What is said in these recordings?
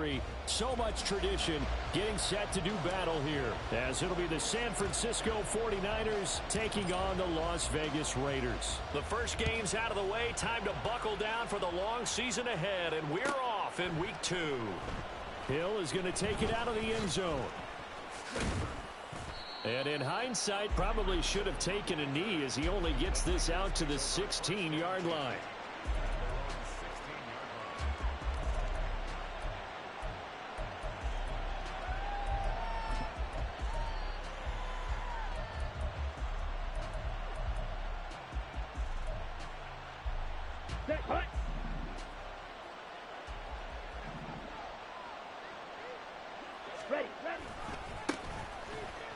history, so much tradition, getting set to do battle here, as it'll be the San Francisco 49ers taking on the Las Vegas Raiders. The first game's out of the way. Time to buckle down for the long season ahead, and we're off in week 2. Hill is going to take it out of the end zone. And in hindsight, probably should have taken a knee as he only gets this out to the 16-yard line.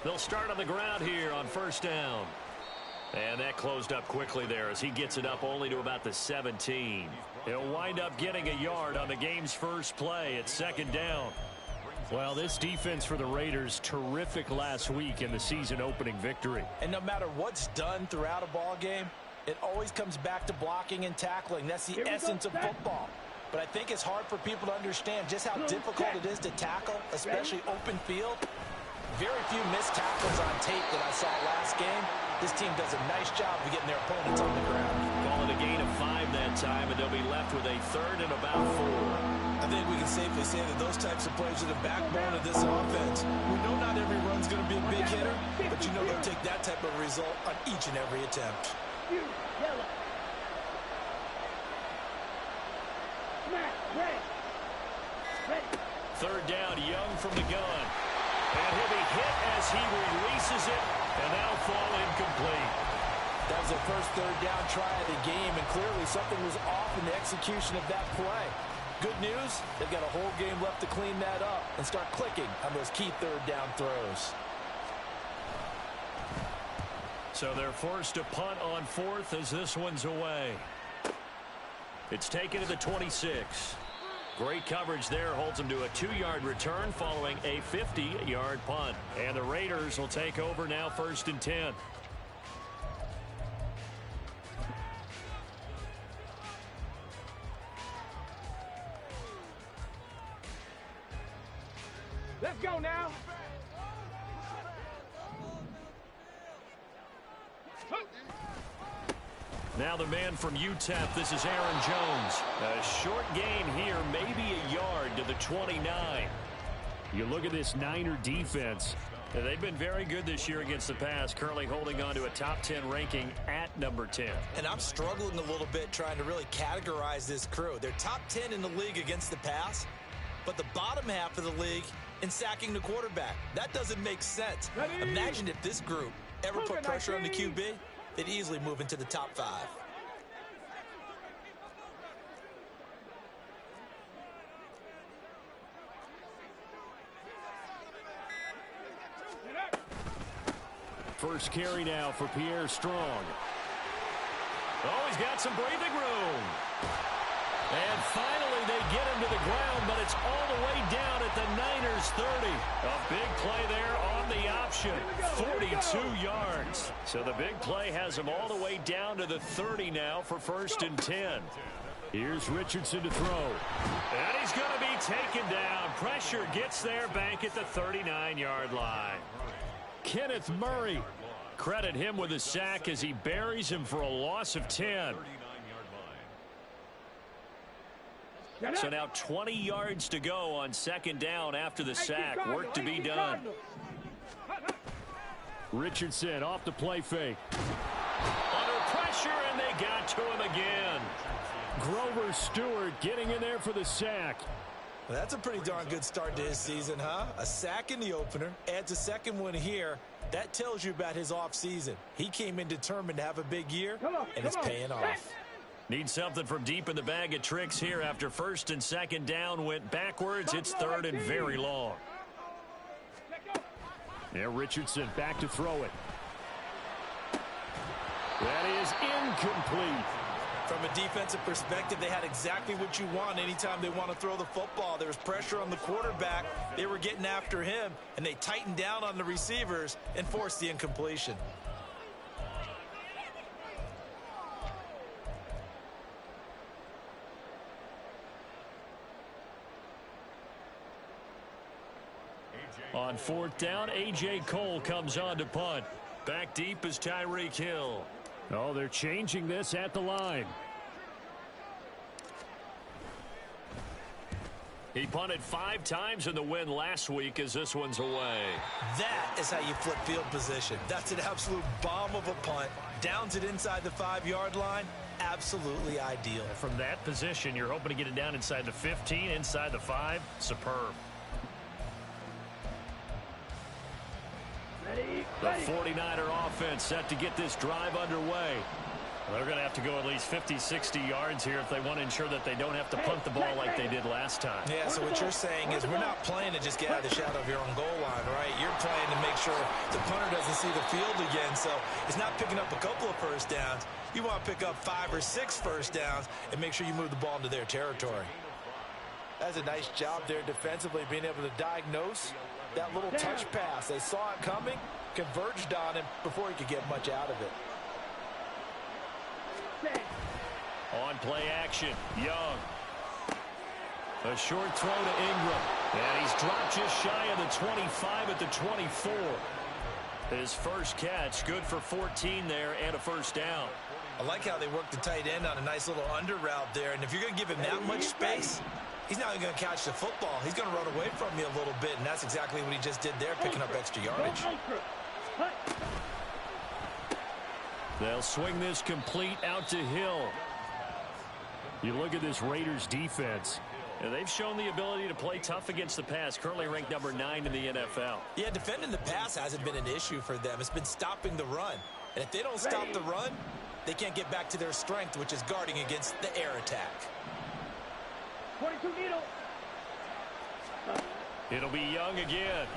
They'll start on the ground here on first down. And that closed up quickly there as he gets it up only to about the 17. He'll wind up getting a yard on the game's first play at second down. Well, this defense for the Raiders, terrific last week in the season-opening victory. And no matter what's done throughout a ball game, it always comes back to blocking and tackling. That's the essence of football. But I think it's hard for people to understand just how difficult it is to tackle, especially open field. Very few missed tackles on tape that I saw last game. This team does a nice job of getting their opponents on the ground. Call it a gain of 5 that time, and they'll be left with a third and about 4. I think we can safely say that those types of plays are the backbone of this offense. We know not every run's going to be a big hitter, but you know they'll take that type of result on each and every attempt. Third down, Young from the gun. And he'll be hit as he releases it, and that'll fall incomplete. That was their first third down try of the game, and clearly something was off in the execution of that play. Good news, they've got a whole game left to clean that up and start clicking on those key third down throws. So they're forced to punt on fourth as this one's away. It's taken to the 26. Great coverage there, holds them to a 2-yard return following a 50-yard punt. And the Raiders will take over now, first and 10. Let's go now. Now the man from UTEP, this is Aaron Jones. A short gain here, maybe a yard to the 29. You look at this Niner defense. They've been very good this year against the pass, currently holding on to a top 10 ranking at number 10. And I'm struggling a little bit trying to really categorize this crew. They're top 10 in the league against the pass, but the bottom half of the league in sacking the quarterback. That doesn't make sense. Imagine if this group ever put pressure on the QB, they'd easily move into the top 5. First carry now for Pierre Strong. Oh, he's got some breathing room. And finally they get him to the ground, but it's all the way down at the Niners 30. A big play there on the option. 42 yards. So the big play has him all the way down to the 30 now for first and 10. Here's Richardson to throw. And he's going to be taken down. Pressure gets there back at the 39-yard line. Kenneth Murray. Credit him with a sack as he buries him for a loss of 10. So now 20 yards to go on second down after the sack. Work to be done. Richardson off the play fake. Under pressure, and they got to him again. Grover Stewart getting in there for the sack. Well, that's a pretty darn good start to his season, huh? A sack in the opener, adds a second one here. That tells you about his offseason. He came in determined to have a big year, and it's paying off. Need something from deep in the bag of tricks here after first and second down went backwards. It's third and very long. Now Richardson back to throw it. That is incomplete. From a defensive perspective, they had exactly what you want anytime they want to throw the football. There was pressure on the quarterback. They were getting after him, and they tightened down on the receivers and forced the incompletion. On 4th down, A.J. Cole comes on to punt. Back deep is Tyreek Hill. Oh, they're changing this at the line. He punted 5 times in the win last week as this one's away. That is how you flip field position. That's an absolute bomb of a punt. Downs it inside the 5-yard line. Absolutely ideal. From that position, you're hoping to get it down inside the 15, inside the 5. Superb. The 49er offense set to get this drive underway. They're going to have to go at least 50, 60 yards here if they want to ensure that they don't have to punt the ball like they did last time. Yeah, so what you're saying is we're not playing to just get out of the shadow of your own goal line, right? You're playing to make sure the punter doesn't see the field again. So it's not picking up a couple of first downs. You want to pick up 5 or 6 first downs and make sure you move the ball into their territory. That's a nice job there defensively, being able to diagnose that little touch pass. They saw it coming, converged on him before he could get much out of it. On play action, Young. A short throw to Ingram. And he's dropped just shy of the 25 at the 24. His first catch, good for 14 there and a first down. I like how they work the tight end on a nice little under route there. And if you're going to give him that much space, he's not even going to catch the football. He's going to run away from you a little bit, and that's exactly what he just did there, picking up extra yardage. They'll swing this complete out to Hill. You look at this Raiders defense, and they've shown the ability to play tough against the pass, currently ranked number 9 in the NFL. Yeah, defending the pass hasn't been an issue for them. It's been stopping the run. And if they don't stop the run, they can't get back to their strength, which is guarding against the air attack. 22 needle. It'll be Young again.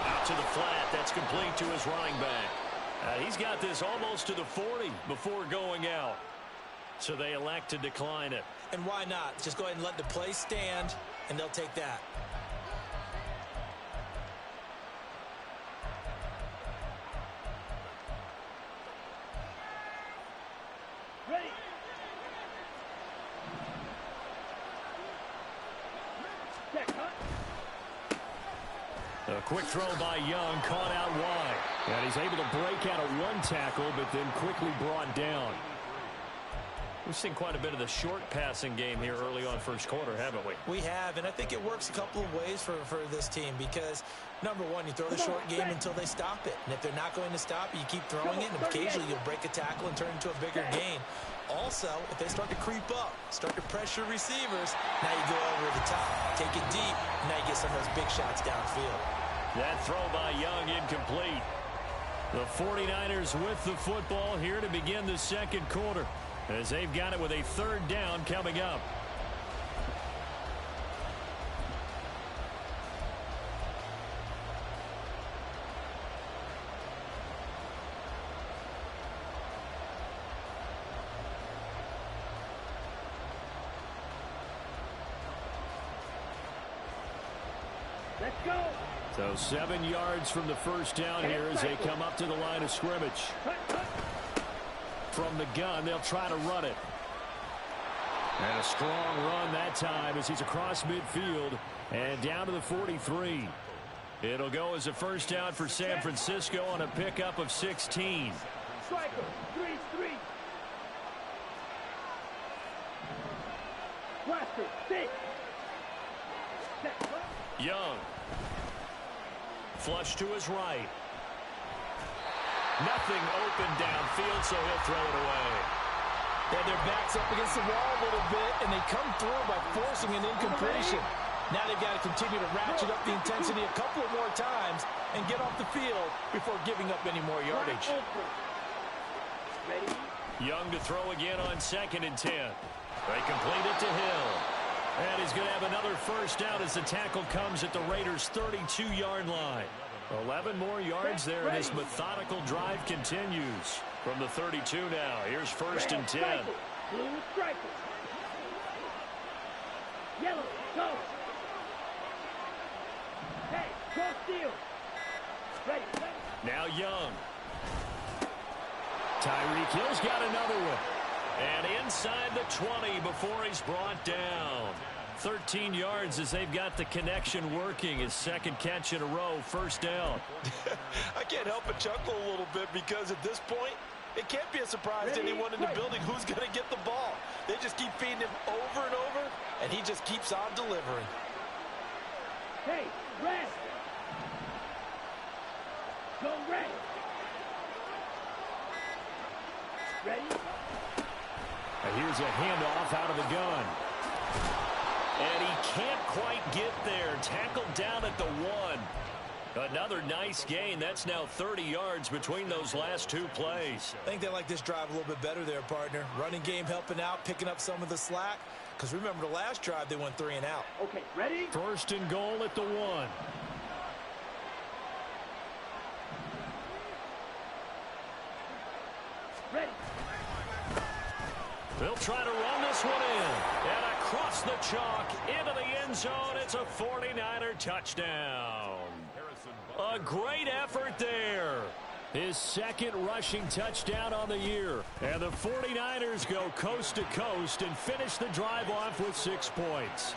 Out to the flat. That's complete to his running back. He's got this almost to the 40 before going out. So they elect to decline it. And why not? Just go ahead and let the play stand, and they'll take that. Ready. Check, huh? A quick throw by Young, caught out wide. And he's able to break out of one tackle, but then quickly brought down. We've seen quite a bit of the short passing game here early on first quarter, haven't we? We have, and I think it works a couple of ways for this team because, number one, you throw the short game until they stop it. And if they're not going to stop it, you keep throwing it, and occasionally you'll break a tackle and turn it into a bigger gain. Also, if they start to creep up, start to pressure receivers, now you go over the top, take it deep, and now you get some of those big shots downfield. That throw by Young incomplete. The 49ers with the football here to begin the second quarter, as they've got it with a third down coming up. Let's go. So 7 yards from the first down here as they come up to the line of scrimmage. From the gun, they'll try to run it. And a strong run that time as he's across midfield and down to the 43. It'll go as a first down for San Francisco on a pickup of 16. Striker, 3-3. Blaster, 6. Check, huh? Young. Flush to his right. Nothing open downfield, so he'll throw it away. Yeah, their backs up against the wall a little bit, and they come through by forcing an incompletion. Now they've got to continue to ratchet up the intensity a couple of more times and get off the field before giving up any more yardage. Ready? Young to throw again on 2nd and 10. They complete it to Hill. And he's going to have another first down as the tackle comes at the Raiders' 32-yard line. 11 more yards there, and his methodical drive continues. From the 32 now, here's 1st and 10. Blue striker. Yellow, go. Hey, cross field. Ready. Now Young. Tyreek Hill's got another one. And inside the 20 before he's brought down. 13 yards as they've got the connection working. His second catch in a row, first down. I can't help but chuckle a little bit because at this point, it can't be a surprise to anyone in the building who's going to get the ball. They just keep feeding him over and over, and he just keeps on delivering. Hey, red. Go red. Ready? And here's a handoff out of the gun. And he can't quite get there. Tackled down at the 1. Another nice gain. That's now 30 yards between those last two plays. I think they like this drive a little bit better there, partner. Running game helping out, picking up some of the slack. Because remember the last drive, they went 3 and out. Okay, ready? First and goal at the 1. Ready. They'll try to run this one in. And across the chalk into the end zone. It's a 49er touchdown. A great effort there. His second rushing touchdown on the year. And the 49ers go coast to coast and finish the drive off with 6 points.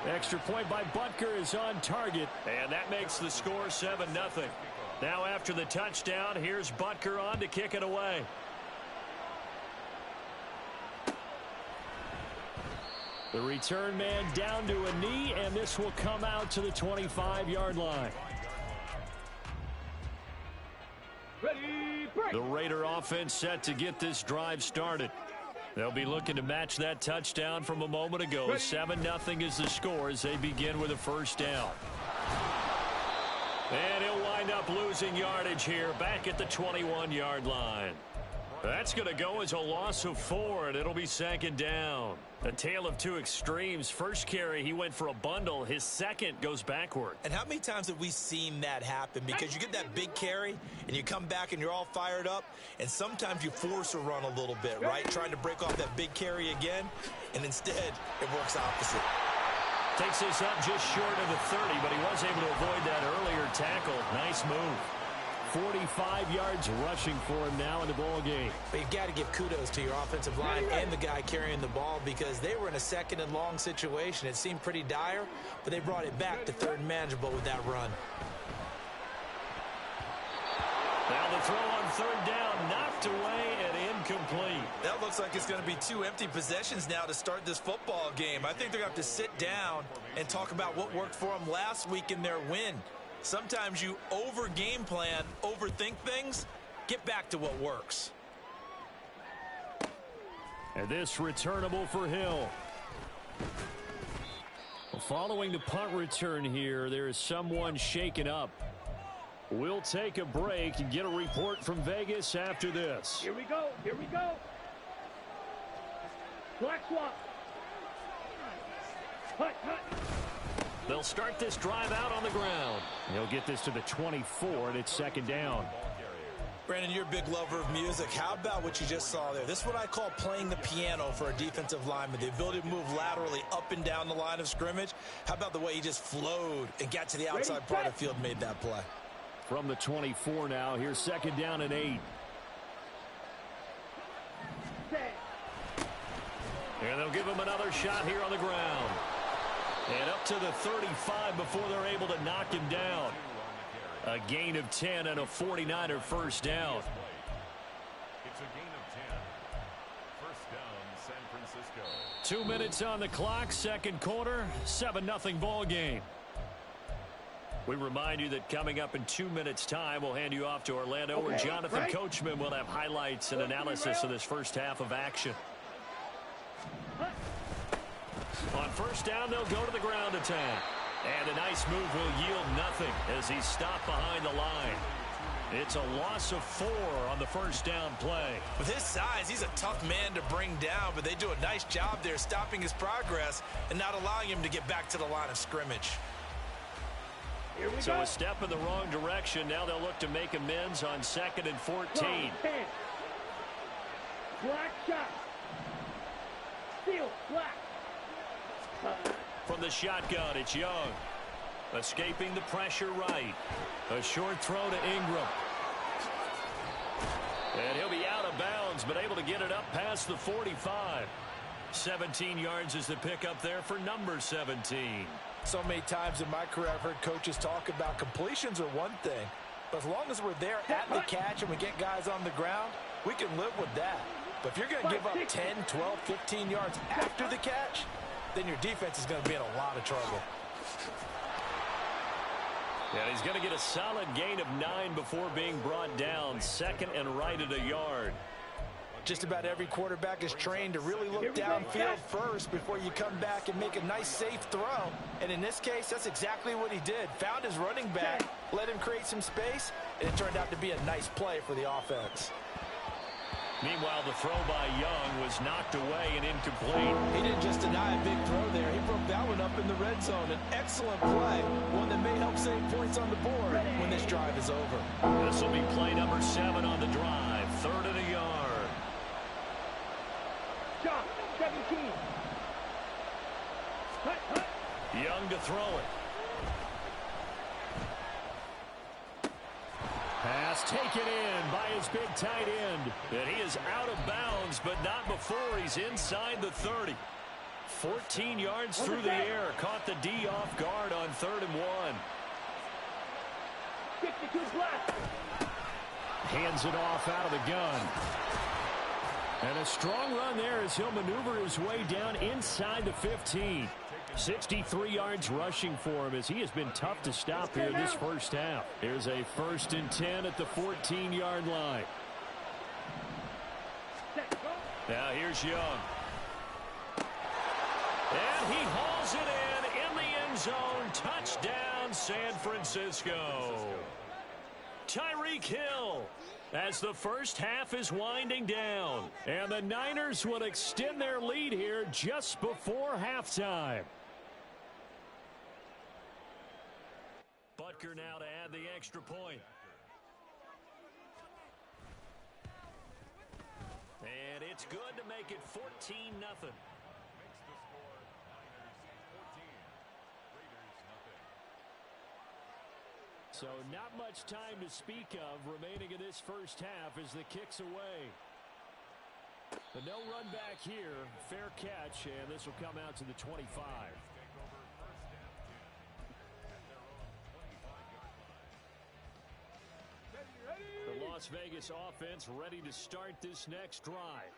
Extra point by Butker is on target. And that makes the score 7-0. Now after the touchdown, here's Butker on to kick it away. The return man down to a knee, and this will come out to the 25-yard line. Ready, break. The Raider offense set to get this drive started. They'll be looking to match that touchdown from a moment ago. 7-0 is the score as they begin with a first down. And he'll wind up losing yardage here back at the 21-yard line. That's going to go as a loss of 4, and it'll be second down. A tale of two extremes. First carry, he went for a bundle. His second goes backward. And how many times have we seen that happen? Because you get that big carry, and you come back and you're all fired up, and sometimes you force a run a little bit, right? Trying to break off that big carry again, and instead it works opposite. Takes this up just short of the 30, but he was able to avoid that earlier tackle. Nice move. 45 yards rushing for him now in the ball game. But you've got to give kudos to your offensive line and the guy carrying the ball because they were in a second and long situation. It seemed pretty dire, but they brought it back to third and manageable with that run. Now the throw on third down, knocked away and incomplete. That looks like it's going to be 2 empty possessions now to start this football game. I think they're going to have to sit down and talk about what worked for them last week in their win. Sometimes you over-game plan, overthink things. Get back to what works. And this returnable for Hill. Following the punt return here, there is someone shaken up. We'll take a break and get a report from Vegas after this. Here we go. Here we go. Black swap. Hut, hut. They'll start this drive out on the ground. They'll get this to the 24, and it's second down. Brandon, you're a big lover of music. How about what you just saw there? This is what I call playing the piano for a defensive lineman. The ability to move laterally up and down the line of scrimmage. How about the way he just flowed and got to the outside part of the field and made that play? From the 24 now, here's second down and 8. And they'll give him another shot here on the ground. And up to the 35 before they're able to knock him down. A gain of 10 and a 49er first down. It's a gain of 10. First down, San Francisco. 2 minutes on the clock, second quarter, 7-0 ball game. We remind you that coming up in 2 minutes' time, we'll hand you off to Orlando, where Jonathan Coachman will have highlights and analysis of this first half of action. On first down, they'll go to the ground attack. And a nice move will yield nothing as he's stopped behind the line. It's a loss of 4 on the first down play. With his size, he's a tough man to bring down, but they do a nice job there stopping his progress and not allowing him to get back to the line of scrimmage. Here we So go. a step in the wrong direction. Now they'll look to make amends on 2nd and 14. Black shot. Steal. Black. From the shotgun, it's Young. Escaping the pressure right. A short throw to Ingram. And he'll be out of bounds, but able to get it up past the 45. 17 yards is the pickup there for number 17. So many times in my career I've heard coaches talk about completions are one thing, but as long as we're there at the catch and we get guys on the ground, we can live with that. But if you're going to give up 10, 12, 15 yards after the catch, then your defense is going to be in a lot of trouble. And he's going to get a solid gain of 9 before being brought down. Second and right at a yard. Just about every quarterback is trained to really look downfield first before you come back and make a nice, safe throw. And in this case, that's exactly what he did. Found his running back, let him create some space, and it turned out to be a nice play for the offense. Meanwhile, the throw by Young was knocked away and incomplete. He didn't just deny a big throw there. He broke that one up in the red zone. An excellent play, one that may help save points on the board when this drive is over. This will be play number 7 on the drive. 3rd and a yard. Shot, 17. Hut, hut. Young to throw it. Pass taken in by his big tight end. And he is out of bounds, but not before he's inside the 30. 14 yards through the air. Caught the D off guard on 3rd and 1. 62 black. Hands it off out of the gun. And a strong run there as he'll maneuver his way down inside the 15. 63 yards rushing for him as he has been tough to stop here this first half. Here's a 1st and 10 at the 14-yard line. Now here's Young. And he hauls it in the end zone. Touchdown, San Francisco. Tyreek Hill, as the first half is winding down. And the Niners will extend their lead here just before halftime. Butker now to add the extra point. And it's good to make it 14-0. So not much time to speak of remaining in this first half as the kick's away. But no run back here. Fair catch, and this will come out to the 25. The Las Vegas offense ready to start this next drive.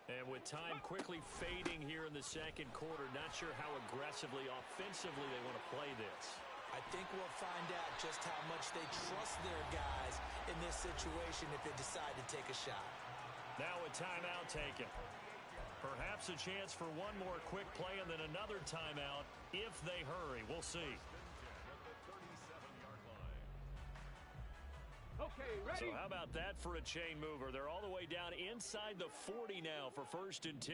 And with time quickly fading here in the second quarter, not sure how aggressively, offensively they want to play this. I think we'll find out just how much they trust their guys in this situation if they decide to take a shot. Now a timeout taken. Perhaps a chance for one more quick play and then another timeout if they hurry. We'll see. Okay, ready? So how about that for a chain mover? They're all the way down inside the 40 now for 1st and 10.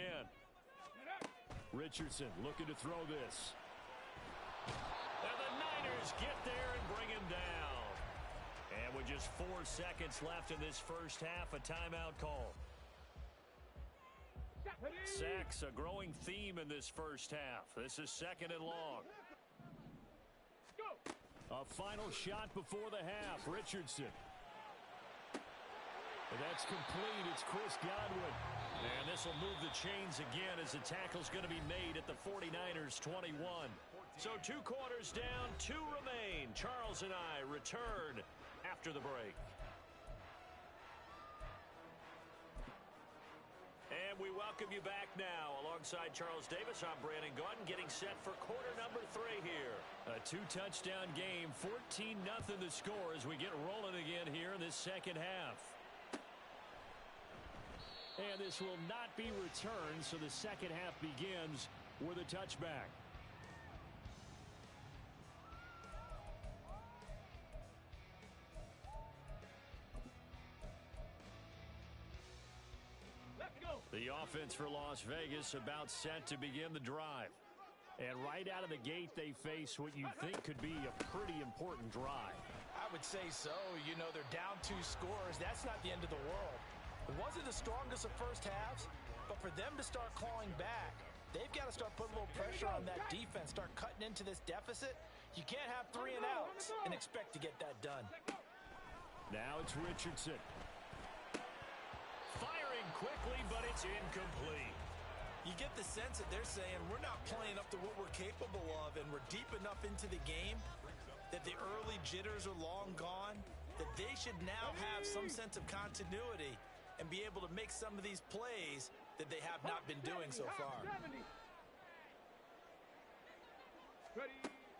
Richardson looking to throw this. And the Niners get there and bring him down. And with just 4 seconds left in this first half, a timeout call. Sacks, a growing theme in this first half. This is 2nd and long. A final shot before the half. Richardson. And that's complete. It's Chris Godwin. And this will move the chains again as the tackle's going to be made at the 49ers 21. So 2 quarters down, 2 remain. Charles and I return after the break. And we welcome you back now. Alongside Charles Davis, I'm Brandon Gaudin, getting set for quarter number 3 here. A 2-touchdown game, 14-0 the score as we get rolling again here in this second half. And this will not be returned, so the second half begins with a touchback. The offense for Las Vegas about set to begin the drive. And right out of the gate, they face what you think could be a pretty important drive. I would say so. You know, they're down 2 scores. That's not the end of the world. It wasn't the strongest of first halves, but for them to start clawing back, they've got to start putting a little pressure on that defense, start cutting into this deficit. You can't have 3 and outs and expect to get that done. Now it's Richardson. Firing quickly, but it's incomplete. You get the sense that they're saying we're not playing up to what we're capable of, and we're deep enough into the game that the early jitters are long gone, that they should now have some sense of continuity and be able to make some of these plays that they have not been doing so far.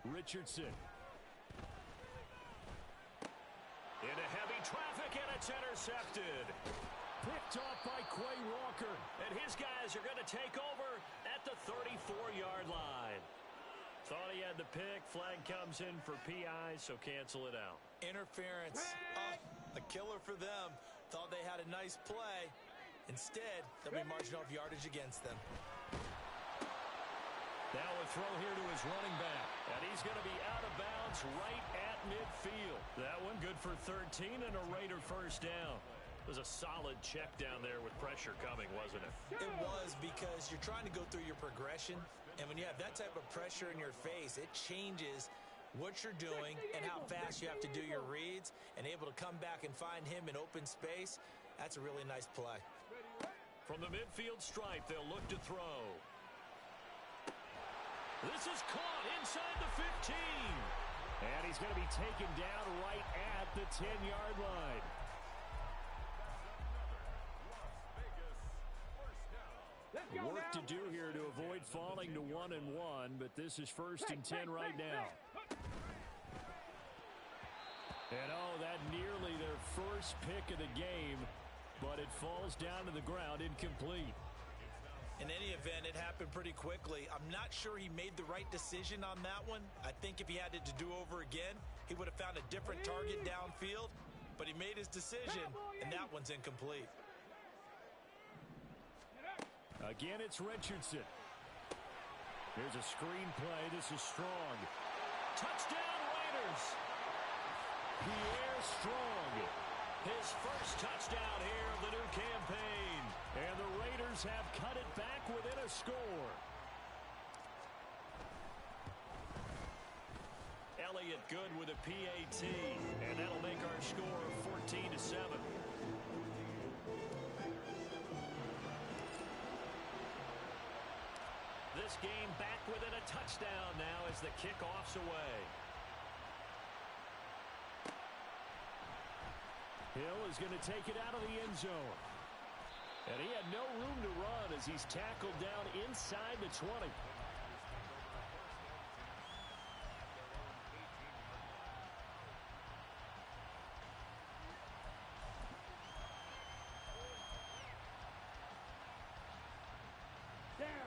Richardson. Into heavy traffic, and it's intercepted. Picked off by Quay Walker, and his guys are going to take over at the 34-yard line. Thought he had the pick. Flag comes in for PI, so cancel it out. Interference. A killer for them. Thought they had a nice play. Instead, there'll be marginal yardage against them. Now a throw here to his running back, and he's going to be out of bounds right at midfield. That one good for 13 and a Raider first down. It was a solid check down there with pressure coming, wasn't it? It was, because you're trying to go through your progression, and when you have that type of pressure in your face, it changes what you're doing and how fast you have to do your reads, and able to come back and find him in open space. That's a really nice play. From the midfield stripe, they'll look to throw. This is caught inside the 15. And he's going to be taken down right at the 10-yard line. Work to do here to avoid falling to 1-1, but this is 1st and 10 right now. And that nearly their first pick of the game, but it falls down to the ground incomplete. In any event, it happened pretty quickly. I'm not sure he made the right decision on that one. I think if he had it to do over again, he would have found a different target downfield, but he made his decision, and that one's incomplete. Again, it's Richardson. Here's a screen play. This is Strong. Touchdown, Raiders! Pierre Strong. His first touchdown here of the new campaign. And the Raiders have cut it back within a score. Elliott good with a PAT. And that'll make our score 14-7. This game back within a touchdown now as the kickoff's away. Hill is going to take it out of the end zone. And he had no room to run as he's tackled down inside the 20.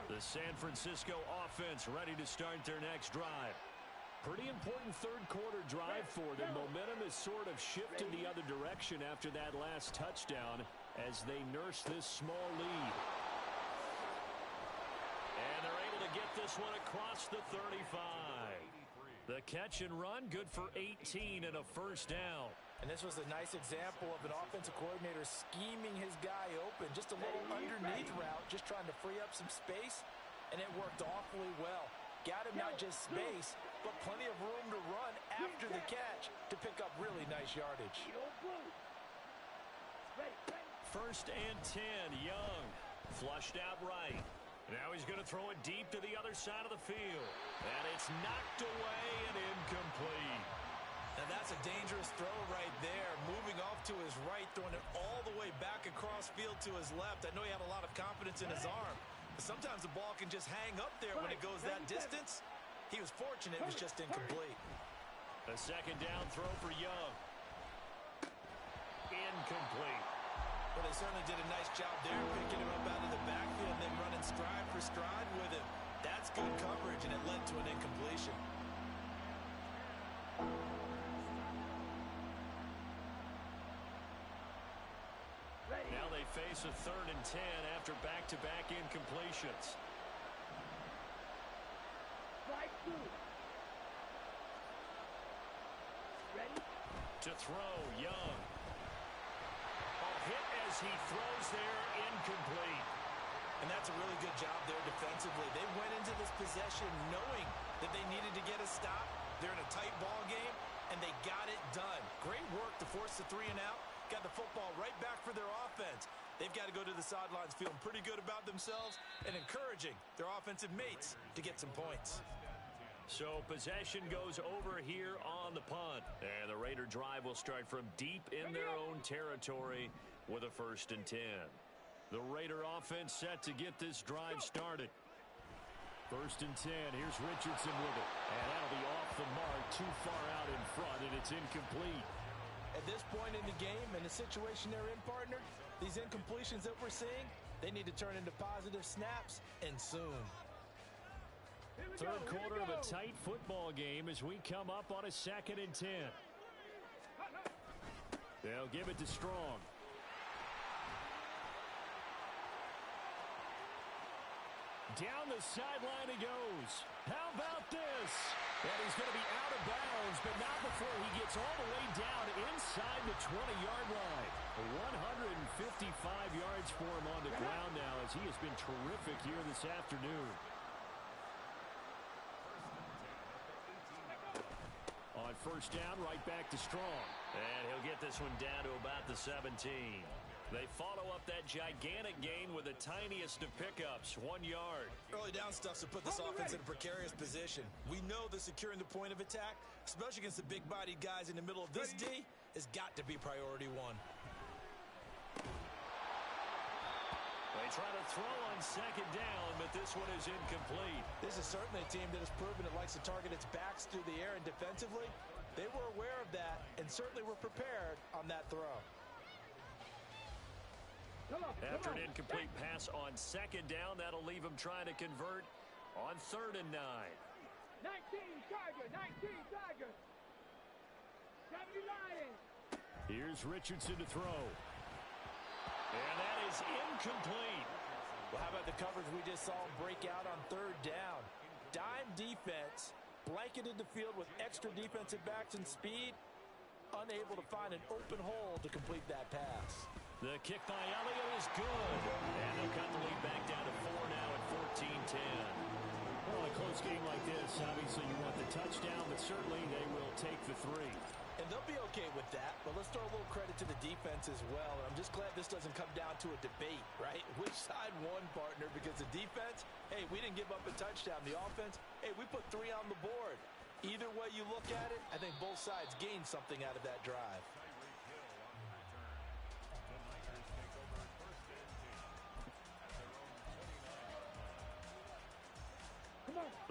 The San Francisco offense ready to start their next drive. Pretty important third quarter drive for them. Momentum has sort of shifted the other direction after that last touchdown as they nurse this small lead. And they're able to get this one across the 35. The catch and run good for 18 and a first down. And this was a nice example of an offensive coordinator scheming his guy open. Just a little underneath route, just trying to free up some space, and it worked awfully well. Got him not just space, but plenty of room to run after the catch to pick up really nice yardage. 1st and 10, Young. Flushed out right. Now he's going to throw it deep to the other side of the field. And it's knocked away and incomplete. Now that's a dangerous throw right there. Moving off to his right, throwing it all the way back across field to his left. I know he had a lot of confidence in his arm. But sometimes the ball can just hang up there when it goes that distance. He was fortunate it was just incomplete. A second down throw for Young. Incomplete. Well, they certainly did a nice job there, picking him up out of the backfield and then running stride for stride with him. That's good coverage, and it led to an incompletion. Now they face a 3rd and 10 after back-to-back incompletions. Ready? To throw, Young. A hit as he throws there, incomplete. And that's a really good job there defensively. They went into this possession knowing that they needed to get a stop. They're in a tight ball game, and they got it done. Great work to force the 3 and out. got the football right back for their offense. They've got to go to the sidelines feeling pretty good about themselves and encouraging their offensive mates to get some points. So possession goes over here on the punt. And the Raider drive will start from deep in their own territory with a 1st and 10. The Raider offense set to get this drive started. 1st and 10. Here's Richardson with it. And that'll be off the mark, too far out in front, and it's incomplete. At this point in the game, in the situation they're in, partner, these incompletions that we're seeing, they need to turn into positive snaps, and soon. Third quarter of a tight football game as we come up on a 2nd and 10. They'll give it to Strong. Down the sideline he goes. How about this? And he's going to be out of bounds, but not before he gets all the way down inside the 20-yard line. 155 yards for him on the ground now as he has been terrific here this afternoon. On 1st down, right back to Strong. And he'll get this one down to about the 17. They follow up that gigantic gain with the tiniest of pickups, 1 yard. Early down stuff to put this offense in a precarious position. We know that securing the point of attack, especially against the big-bodied guys in the middle of this D, has got to be priority one. They try to throw on 2nd down, but this one is incomplete. This is certainly a team that has proven it likes to target its backs through the air, and defensively, they were aware of that and certainly were prepared on that throw. After an incomplete pass on 2nd down, that'll leave him trying to convert on 3rd and 9. 19 Tiger, 19 Tiger. 70 Lions. Here's Richardson to throw. And that is incomplete. Well, how about the coverage we just saw him break out on 3rd down? Dime defense, blanketed the field with extra defensive backs and speed, unable to find an open hole to complete that pass. The kick by Elliott is good. And they'll cut the lead back down to 4 now at 14-10. Well, in a close game like this, obviously you want the touchdown, but certainly they will take the 3. And they'll be okay with that, but let's throw a little credit to the defense as well. And I'm just glad this doesn't come down to a debate, right? Which side won, partner? Because the defense, hey, we didn't give up a touchdown. The offense, hey, we put 3 on the board. Either way you look at it, I think both sides gained something out of that drive.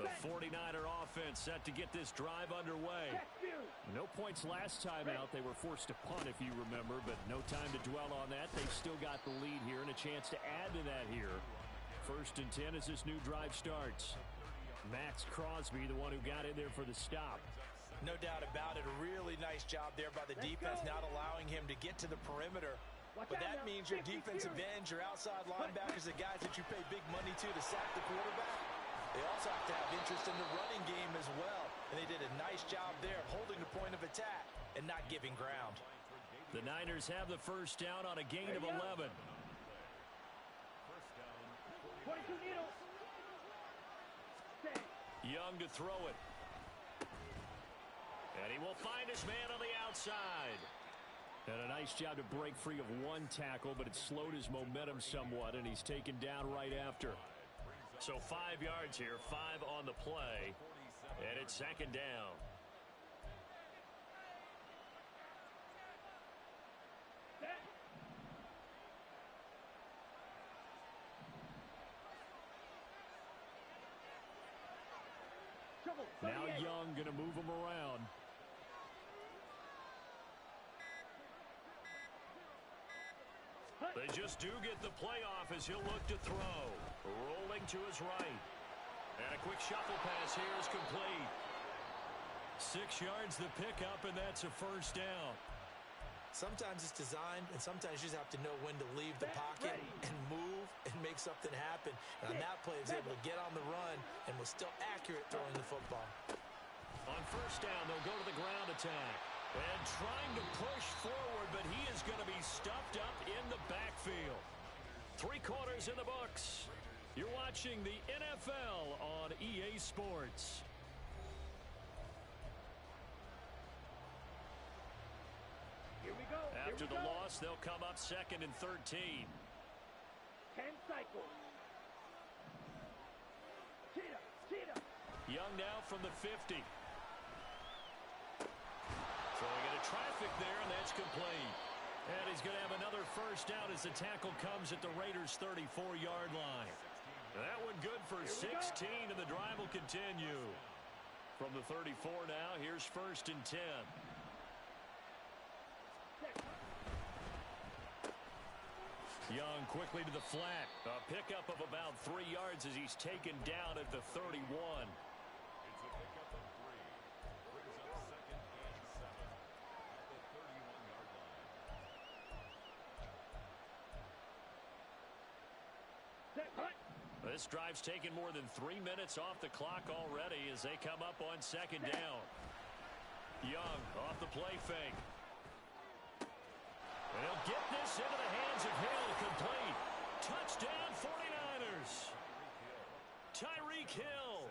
The 49er offense set to get this drive underway. No points last time out. They were forced to punt, if you remember, but no time to dwell on that. They've still got the lead here and a chance to add to that here. 1st and 10 as this new drive starts. Max Crosby, the one who got in there for the stop. No doubt about it. A really nice job there by the defense, not allowing him to get to the perimeter. But that means your defensive ends, your outside linebackers, the guys that you pay big money to sack the quarterback, they also have to have interest in the running game as well. And they did a nice job there of holding the point of attack and not giving ground. The Niners have the 1st down on a gain of 11. 22 needle. Young to throw it. And he will find his man on the outside. And a nice job to break free of 1 tackle, but it slowed his momentum somewhat, and he's taken down right after. So 5 yards here, 5 on the play, and it's 2nd down. Now Young going to move him around. They just do get the play off as he'll look to throw. Rolling to his right. And a quick shuffle pass here is complete. 6 yards the pickup, and that's a 1st down. Sometimes it's designed, and sometimes you just have to know when to leave the pocket and move and make something happen. And on that play, he was able to get on the run and was still accurate throwing the football. On 1st down, they'll go to the ground attack. And trying to push forward, but he is going to be stuffed up in the backfield. 3 quarters in the books. You're watching the NFL on EA Sports. Here we go. After the loss, they'll come up 2nd and 13. 10 cycles. Cheetah. Young now from the 50. So they get a traffic there, and that's complete. And he's going to have another first down as the tackle comes at the Raiders' 34-yard line. That one good for 16, and the drive will continue. From the 34 now, here's 1st and 10. Young quickly to the flat. A pickup of about 3 yards as he's taken down at the 31. It's a pickup of 3. Brings up 2nd and 7 at the 31-yard line. Set, hut. This drive's taken more than 3 minutes off the clock already as they come up on 2nd down. Young off the play fake. And he'll get this into the hands of Hill, complete. Touchdown 49ers. Tyreek Hill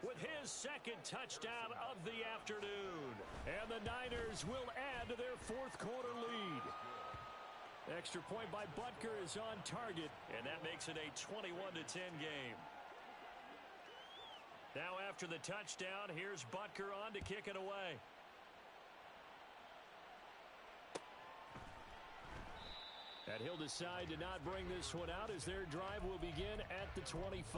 with his 2nd touchdown of the afternoon. And the Niners will add to their 4th quarter lead. Extra point by Butker is on target, and that makes it a 21-10 game. Now after the touchdown, here's Butker on to kick it away. And he'll decide to not bring this one out as their drive will begin at the 25.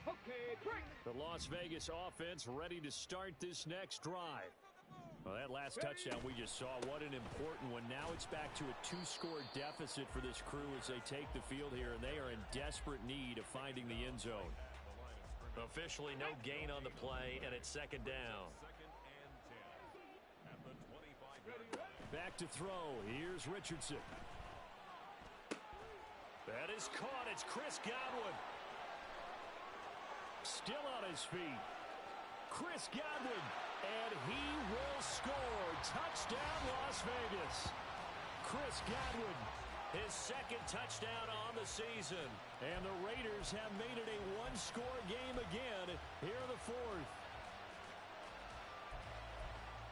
Okay, break. The Las Vegas offense ready to start this next drive. Well, that last touchdown we just saw, what an important one. Now it's back to a 2-score deficit for this crew as they take the field here, and they are in desperate need of finding the end zone. Officially no gain on the play, and it's 2nd down. 2nd and 10 at the 25-yard line. Back to throw. Here's Richardson. That is caught. It's Chris Godwin. Still on his feet. Chris Godwin. And he will score. Touchdown, Las Vegas. Chris Godwin, his 2nd touchdown on the season. And the Raiders have made it a 1-score game again here in the 4th.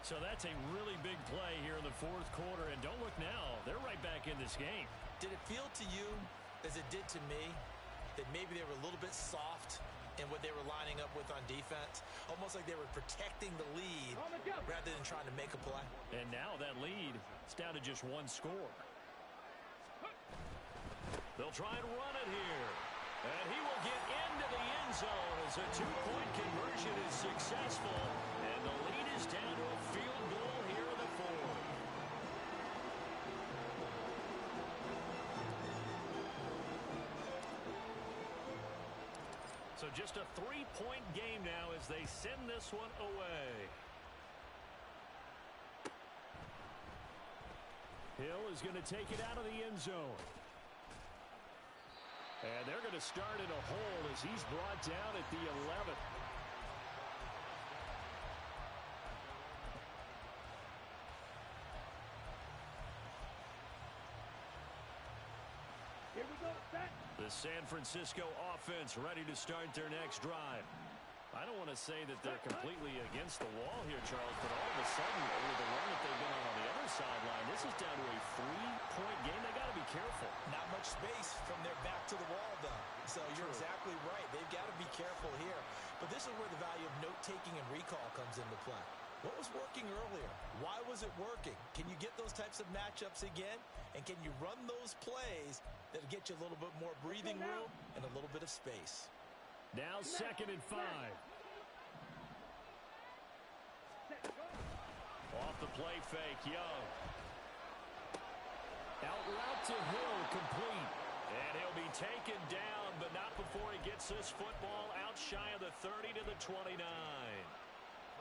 So that's a really big play here in the 4th quarter. And don't look now. They're right back in this game. Did it feel to you, as it did to me, that maybe they were a little bit soft in what they were lining up with on defense? Almost like they were protecting the lead rather than trying to make a play. And now that lead is down to just 1 score. They'll try and run it here. And he will get into the end zone as a 2-point conversion is successful. And the lead is down to a field goal here in the 4th. So just a 3-point game now as they send this one away. Hill is going to take it out of the end zone. And they're going to start in a hole as he's brought down at the 11. Here we go, set. The San Francisco offense ready to start their next drive. I don't want to say that they're completely against the wall here, Charles, but all of a sudden, with the run that they've been on the other sideline, this is down to a 3-point game. They got to be careful. Not much space from their back to the wall, though. So you're exactly right. They've got to be careful here. But this is where the value of note-taking and recall comes into play. What was working earlier? Why was it working? Can you get those types of matchups again? And can you run those plays that get you a little bit more breathing room and a little bit of space? Now 2nd and 5. Off the play fake, Young. Out route to Hill, complete. And he'll be taken down, but not before he gets this football out shy of the 30 to the 29.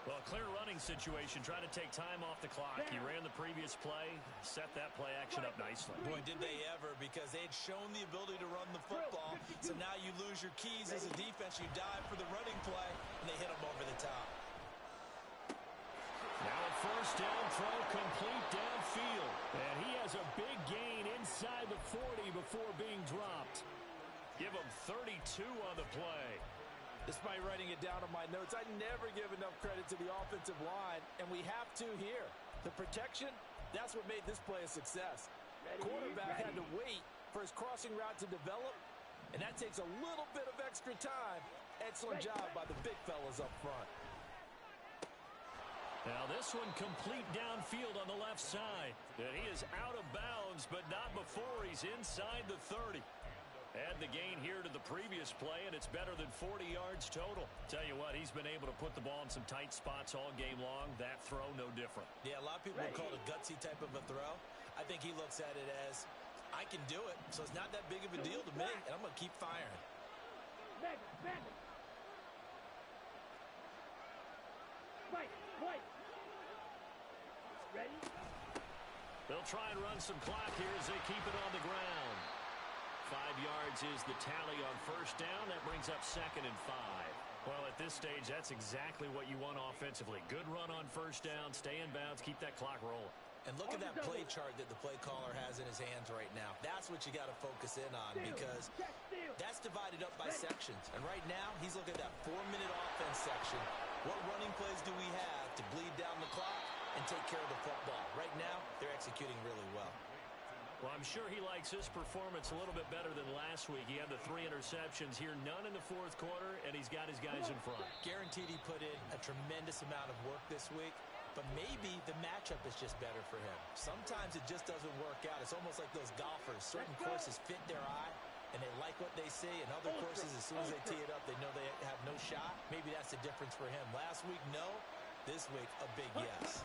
Well, clear running situation, trying to take time off the clock. He ran the previous play, set that play action up nicely. Boy, did they ever, because they had shown the ability to run the football. So now you lose your keys as a defense. You dive for the running play, and they hit them over the top. Now a first down throw complete downfield. And he has a big gain inside the 40 before being dropped. 2 on the play. Despite writing it down on my notes, I never give enough credit to the offensive line, and we have to here. The protection, that's what made this play a success. Quarterback had to wait for his crossing route to develop, and that takes a little bit of extra time. Excellent job by the big fellas up front. Now this one complete downfield on the left side. And he is out of bounds, but not before he's inside the 30. Add the gain here to the previous play, and it's better than 40 yards total. Tell you what, he's been able to put the ball in some tight spots all game long. That throw, no different. Yeah, a lot of people would call it a gutsy type of a throw. I think he looks at it as, I can do it, so it's not that big of a deal to me, and I'm going to keep firing. Right. Ready? They'll try and run some clock here as they keep it on the ground. 5 yards is the tally on first down. That brings up 2nd and 5. Well, at this stage, that's exactly what you want offensively. Good run on first down, stay in bounds, keep that clock rolling. And look at that play chart that the play caller has in his hands right now. That's what you got to focus in on, because that's divided up by sections. And right now, he's looking at that 4-minute offense section. What running plays do we have to bleed down the clock and take care of the football? Right now, they're executing really well. Well, I'm sure he likes his performance a little bit better than last week. He had the 3 interceptions here, none in the fourth quarter, and he's got his guys in front. Guaranteed he put in a tremendous amount of work this week, but maybe the matchup is just better for him. Sometimes it just doesn't work out. It's almost like those golfers. Certain courses fit their eye, and they like what they see, and other courses, as soon as they tee it up, they know they have no shot. Maybe that's the difference for him. Last week, no. This week, a big yes.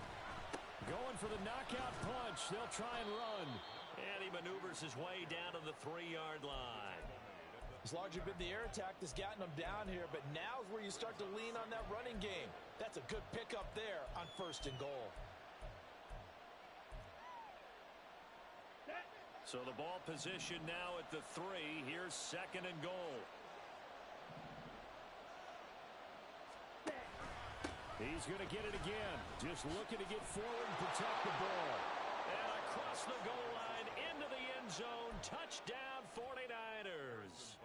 Going for the knockout punch. They'll try and run. And he maneuvers his way down to the 3-yard line. It's largely been the air attack that's gotten them down here, but now's where you start to lean on that running game. That's a good pickup there on 1st and goal. So the ball position now at the 3. Here's 2nd and goal. He's going to get it again. Just looking to get forward and protect the ball. And across the goal line into the end zone. Touchdown 49ers.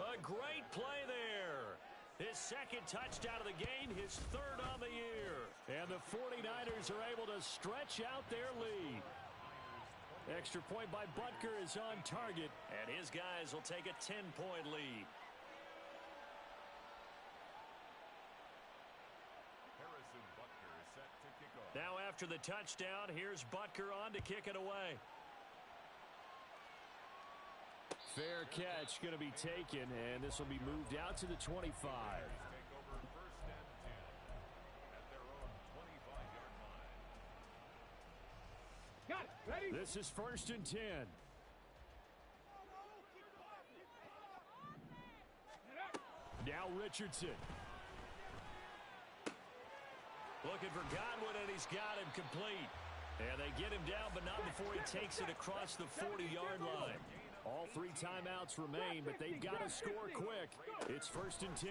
A great play there. His 2nd touchdown of the game, his 3rd on the year. And the 49ers are able to stretch out their lead. Extra point by Butker is on target, and his guys will take a 10-point lead. Harrison Butker is set to kick off. Now after the touchdown, here's Butker on to kick it away. Fair catch going to be taken, and this will be moved out to the 25. Take over 1st and 10 at their own 25-yard line. Got it. Ready? This is 1st and 10. Now Richardson. Looking for Godwin, and he's got him complete. And they get him down, but not before he takes it across the 40-yard line. All 3 timeouts remain, but they've got to score quick. It's 1st and 10.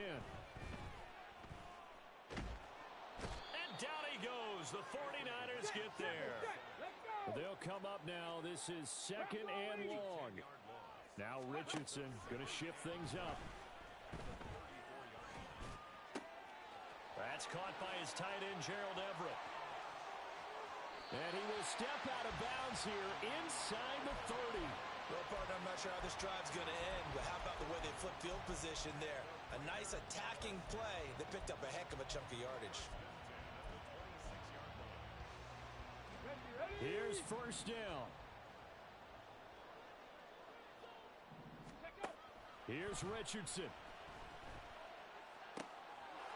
And down he goes. The 49ers get there. They'll come up now. This is 2nd and long. Now Richardson going to shift things up. That's caught by his tight end, Gerald Everett. And he will step out of bounds here inside the 30. Well, partner, I'm not sure how this drive's going to end, but how about the way they flip field position there? A nice attacking play that picked up a heck of a chunk of yardage. Here's 1st down. Here's Richardson.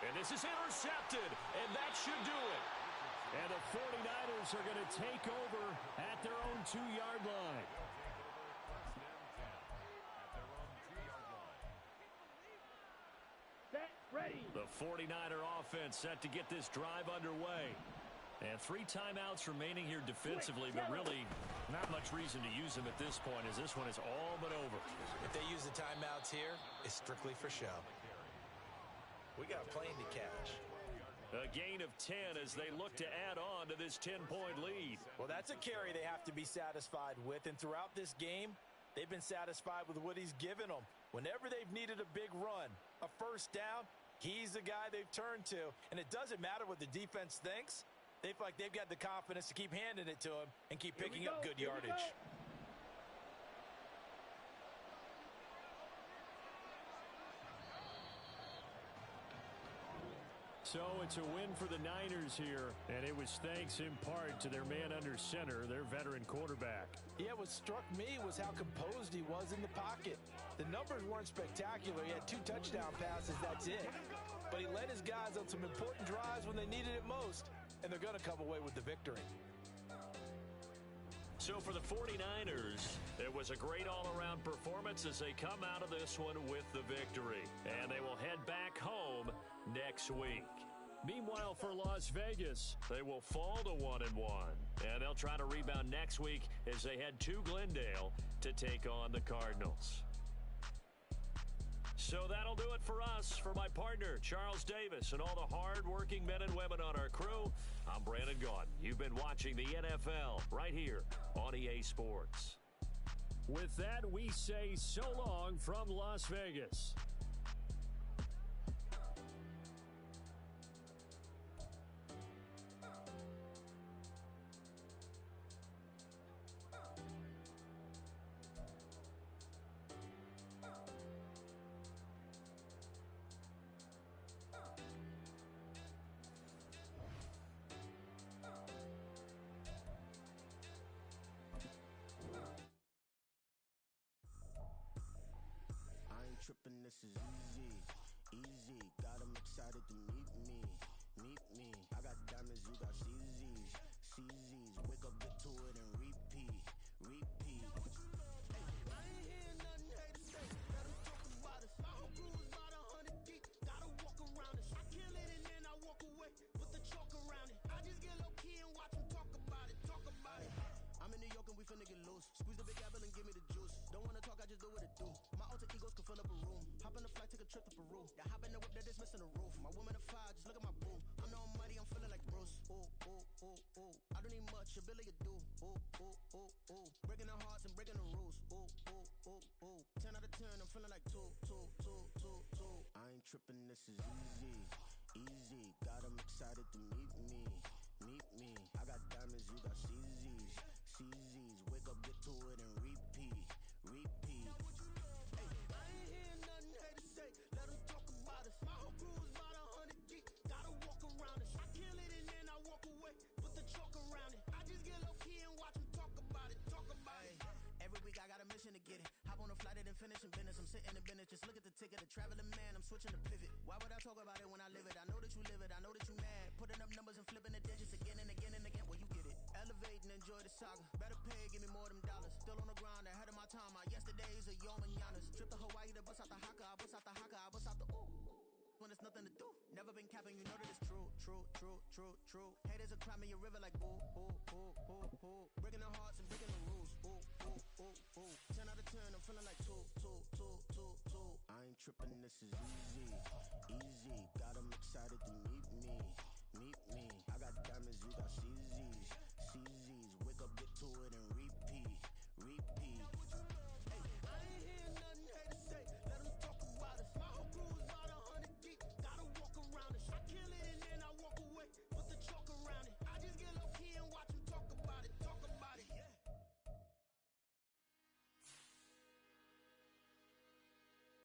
And this is intercepted, and that should do it. And the 49ers are going to take over at their own 2-yard line. Set. Ready. The 49er offense set to get this drive underway. And 3 timeouts remaining here defensively, but really not much reason to use them at this point, as this one is all but over. If they use the timeouts here, it's strictly for show. We got a plane to catch. A gain of 10 as they look to add on to this 10-point lead. Well, that's a carry they have to be satisfied with. And throughout this game, They've been satisfied with what he's given them. Whenever they've needed a big run, a first down, he's the guy they've turned to. And it doesn't matter what the defense thinks. They feel like they've got the confidence to keep handing it to him and keep picking up good yardage. So it's a win for the Niners here, and it was thanks in part to their man under center, their veteran quarterback. Yeah, what struck me was how composed he was in the pocket. The numbers weren't spectacular. He had 2 touchdown passes, that's it. But he led his guys on some important drives when they needed it most, and they're going to come away with the victory. So for the 49ers, it was a great all-around performance as they come out of this one with the victory. And they will head back home next week. Meanwhile, for Las Vegas, they will fall to 1-1. And they'll try to rebound next week as they head to Glendale to take on the Cardinals. So that'll do it for us. For my partner, Charles Davis, and all the hard-working men and women on our crew, I'm Brandon Gaudin. You've been watching the NFL right here on EA Sports. With that, we say so long from Las Vegas. Tripping, this is easy, got them excited to meet me, I got diamonds, you got CZs, wake up, get to it and repeat, hey, I ain't hear nothing haters say, let them talk about us, my whole crew is about 100 deep, gotta walk around us, I kill it and then I walk away, put the chalk around it, I just get low key and watch them talk about it, I'm in New York and we finna get loose. Squeeze the big apple and give me the juice. Don't wanna talk, I just do what it do. My alter egos can fill up a room. Hop on the flight, take a trip to Peru. Yeah, hop in the whip that is missing the roof. My woman a fire, just look at my boo. I'm the almighty, I'm feeling like Bruce. Ooh. I don't need much, ability to do. Ooh. Breaking the hearts and breaking the rules. Ooh. 10 out of 10, I'm feeling like two. I ain't tripping, this is easy. Got them excited to meet me. I got diamonds, you got CZs, wake up, get to it and repeat. Hey, I ain't hear nothing haters say, let them talk about us. My whole crew is about 100 deep, gotta walk around us. I kill it and then I walk away, put the chalk around it. I just get low key and watch them talk about it. Every week I got a mission to get it. Hop on a flight and then finish in business. I'm sitting in business, just look at the ticket. A traveling man, I'm switching to pivot. Why would I talk about it when I live it? I know that you live it, I know that you mad. Putting up numbers and flipping the digits again and again and again. Well, you get it. Elevate and enjoy the saga. Better pay, give me more them dollars. Still on the grind, ahead of my time. My yesterdays are yo mananas. Trip to Hawaii to bust out the haka. I bust out the haka, I bust out the ooh. When there's nothing to do. Never been capping, you know that it's true. Haters are climbing your river like boo. Breaking their hearts and breaking the rules. Ooh. 10 out of 10, I'm feeling like two. I ain't tripping, this is easy. Got them excited to meet me. I got diamonds, you got CZs, wake up, get to it and repeat.